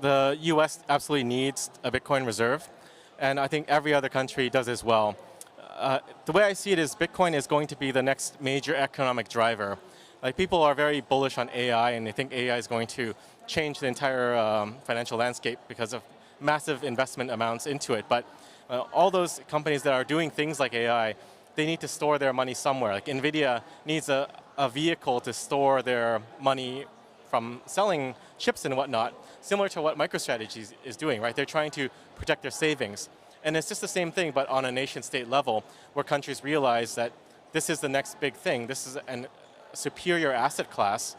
The US absolutely needs a Bitcoin reserve, and I think every other country does as well. The way I see it is Bitcoin is going to be the next major economic driver. Like, people are very bullish on AI, and they think AI is going to change the entire financial landscape because of massive investment amounts into it. But all those companies that are doing things like AI, they need to store their money somewhere. Like NVIDIA needs a vehicle to store their money from selling chips and whatnot, similar to what MicroStrategy is doing, right? They're trying to protect their savings. And it's just the same thing, but on a nation-state level, where countries realize that this is the next big thing. This is a superior asset class.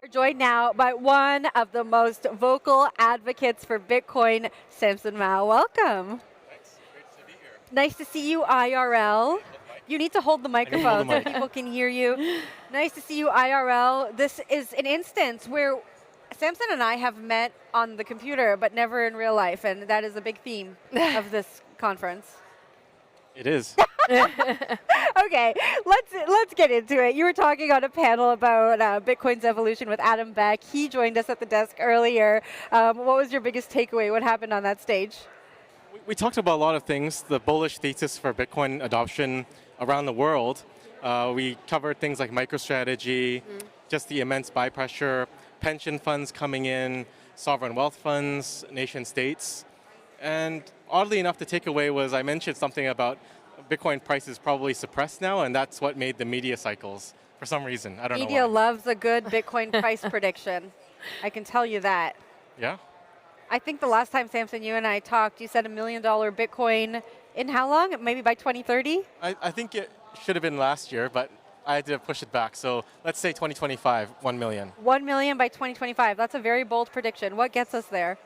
We're joined now by one of the most vocal advocates for Bitcoin, Samson Mow. Welcome. Thanks. Great to be here. Nice to see you IRL. You need to hold the microphone so people can hear you. Nice to see you IRL. This is an instance where Samson and I have met on the computer, but never in real life, and that is a big theme of this conference. It is. Okay, let's get into it. You were talking on a panel about Bitcoin's evolution with Adam Beck. He joined us at the desk earlier. What was your biggest takeaway? What happened on that stage? We talked about a lot of things, the bullish thesis for Bitcoin adoption around the world. We covered things like MicroStrategy, just the immense buy pressure, pension funds coming in, sovereign wealth funds, nation states. And oddly enough, the takeaway was I mentioned something about Bitcoin prices probably suppressed now, and that's what made the media cycles for some reason. I don't know why. Media loves a good Bitcoin price prediction. I can tell you that. Yeah? I think the last time, Samson, you and I talked, you said $1 million Bitcoin in how long? Maybe by 2030? I think it should have been last year, but I had to push it back. So let's say 2025, 1 million. 1 million by 2025. That's a very bold prediction. What gets us there?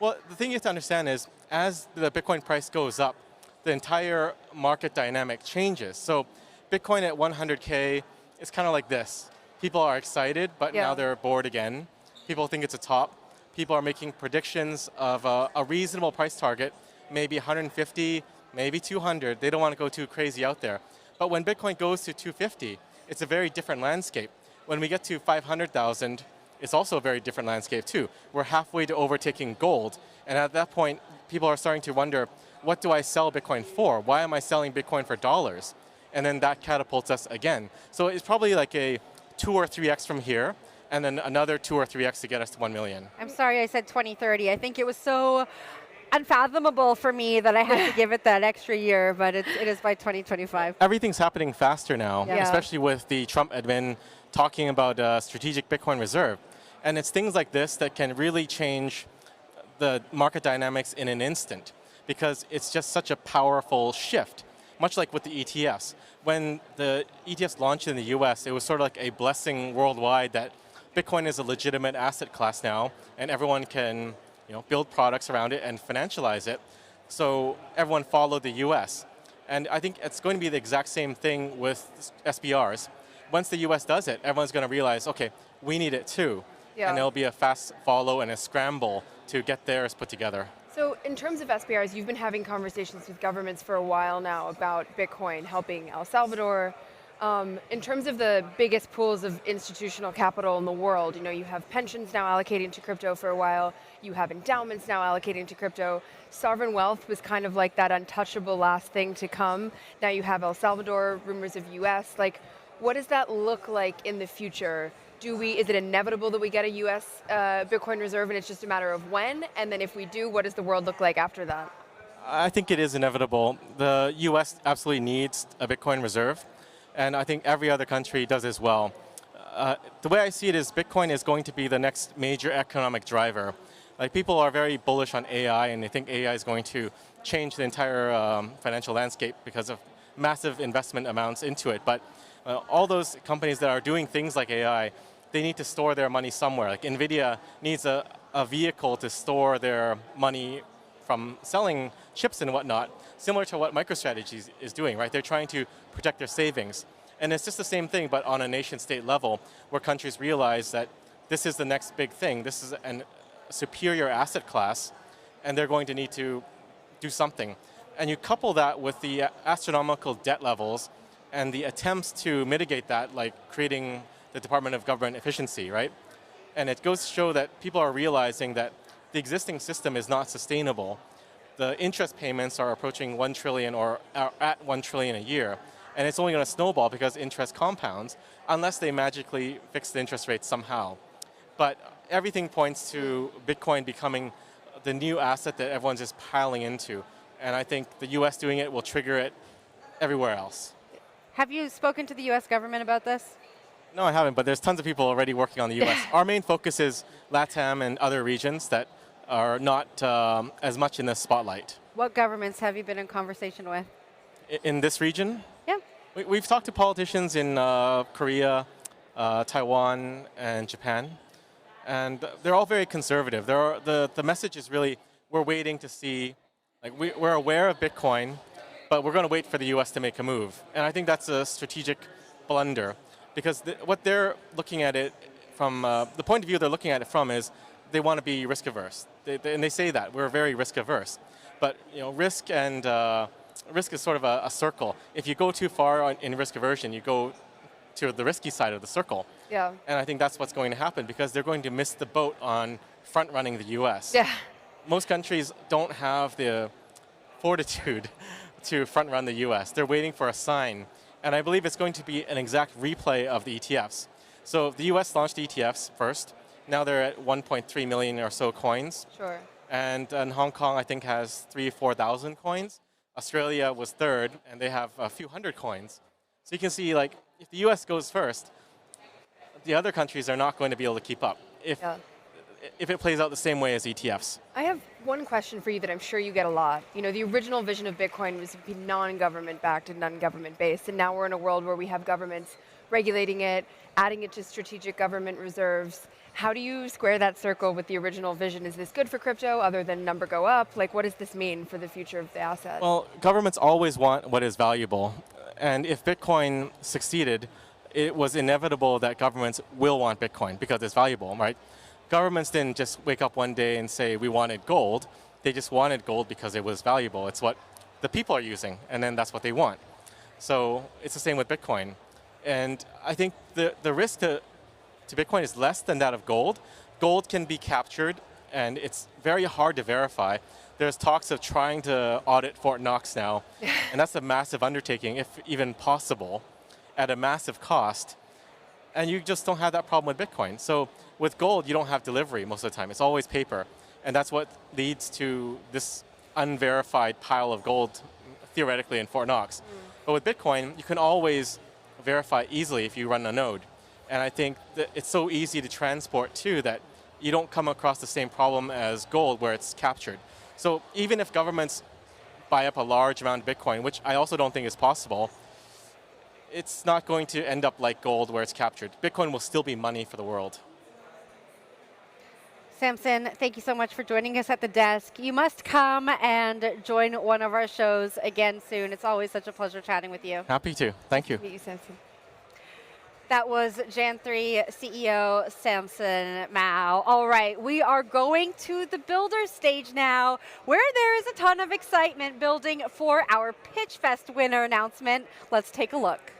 Well, the thing you have to understand is as the Bitcoin price goes up, the entire market dynamic changes. So Bitcoin at 100K is kind of like this. People are excited, but now they're bored again. People think it's a top. People are making predictions of a reasonable price target, maybe 150, maybe 200. They don't want to go too crazy out there. But when Bitcoin goes to 250, it's a very different landscape. When we get to 500,000, it's also a very different landscape too. We're halfway to overtaking gold. And at that point, people are starting to wonder, what do I sell Bitcoin for? Why am I selling Bitcoin for dollars? And then that catapults us again. So it's probably like a 2 or 3x from here, and then another 2 or 3x to get us to 1 million. I'm sorry I said 2030. I think it was so unfathomable for me that I had to give it that extra year, but it is by 2025. Everything's happening faster now, Yeah. especially with the Trump admin talking about a strategic Bitcoin reserve. And it's things like this that can really change the market dynamics in an instant, because it's just such a powerful shift, much like with the ETFs. When the ETFs launched in the US, it was sort of like a blessing worldwide that Bitcoin is a legitimate asset class now, and everyone can build products around it and financialize it. So everyone followed the US. And I think it's going to be the exact same thing with SBRs. Once the US does it, everyone's going to realize, okay, we need it too. Yeah. And there'll be a fast follow and a scramble to get theirs put together. So in terms of SBRs, you've been having conversations with governments for a while now about Bitcoin helping El Salvador. In terms of the biggest pools of institutional capital in the world, you have pensions now allocating to crypto for a while. You have endowments now allocating to crypto. Sovereign wealth was kind of like that untouchable last thing to come. Now you have El Salvador, rumors of US. Like, what does that look like in the future? Is it inevitable that we get a US Bitcoin reserve and it's just a matter of when? And then if we do, what does the world look like after that? I think it is inevitable. The US absolutely needs a Bitcoin reserve, and I think every other country does as well. The way I see it is Bitcoin is going to be the next major economic driver. Like, people are very bullish on AI, and they think AI is going to change the entire financial landscape because of massive investment amounts into it. But all those companies that are doing things like AI, they need to store their money somewhere. Like NVIDIA needs a vehicle to store their money from selling chips and whatnot, similar to what MicroStrategy is doing, right? They're trying to protect their savings. And it's just the same thing, but on a nation-state level, where countries realize that this is the next big thing. This is a superior asset class, and they're going to need to do something. And you couple that with the astronomical debt levels and the attempts to mitigate that, like creating the Department of Government Efficiency, right? And it goes to show that people are realizing that the existing system is not sustainable. The interest payments are approaching 1 trillion or are at 1 trillion a year, and it's only going to snowball because interest compounds unless they magically fix the interest rate somehow. But everything points to Bitcoin becoming the new asset that everyone's just piling into. And I think the US doing it will trigger it everywhere else. Have you spoken to the US government about this? No, I haven't, but there's tons of people already working on the US. Our main focus is LATAM and other regions that are not as much in the spotlight. What governments have you been in conversation with? In this region? Yeah. We've talked to politicians in Korea, Taiwan, and Japan. And they're all very conservative. The message is really, we're waiting to see, like we're aware of Bitcoin, but we're going to wait for the US to make a move. And I think that's a strategic blunder, because what they're looking at it from, the point of view they're looking at it from is they want to be risk averse. And they say that, we're very risk averse. But risk is sort of a circle. If you go too far in risk aversion, you go to the risky side of the circle. Yeah. And I think that's what's going to happen because they're going to miss the boat on front-running the US. Yeah. Most countries don't have the fortitude to front-run the US. They're waiting for a sign. And I believe it's going to be an exact replay of the ETFs. So the US launched ETFs first. Now they're at 1.3 million or so coins. Sure. And Hong Kong, I think, has 3,000 or 4,000 coins. Australia was third, and they have a few hundred coins. So you can see, like, if the US goes first, the other countries are not going to be able to keep up if it plays out the same way as ETFs. I have one question for you that I'm sure you get a lot. The original vision of Bitcoin was to be non-government backed and non-government based, and now we're in a world where we have governments regulating it, adding it to strategic government reserves. How do you square that circle with the original vision? Is this good for crypto other than number go up? Like, what does this mean for the future of the asset? Well, governments always want what is valuable. And if Bitcoin succeeded, it was inevitable that governments will want Bitcoin because it's valuable, right? Governments didn't just wake up one day and say we wanted gold. They just wanted gold because it was valuable. It's what the people are using, and then that's what they want. So it's the same with Bitcoin. And I think the risk to Bitcoin is less than that of gold. Gold can be captured, and it's very hard to verify. There's talks of trying to audit Fort Knox now, and that's a massive undertaking, if even possible, at a massive cost. And you just don't have that problem with Bitcoin. So with gold, you don't have delivery most of the time. It's always paper. And that's what leads to this unverified pile of gold, theoretically, in Fort Knox. But with Bitcoin, you can always verify easily if you run a node. And I think that it's so easy to transport, too, that you don't come across the same problem as gold where it's captured. So even if governments buy up a large amount of Bitcoin, which I also don't think is possible, it's not going to end up like gold where it's captured. Bitcoin will still be money for the world. Samson, thank you so much for joining us at the desk. You must come and join one of our shows again soon. It's always such a pleasure chatting with you. Happy to. Thank you. Meet you, Samson. That was JAN3 CEO Samson Mow. All right, we are going to the builder stage now, where there is a ton of excitement building for our Pitch Fest winner announcement. Let's take a look.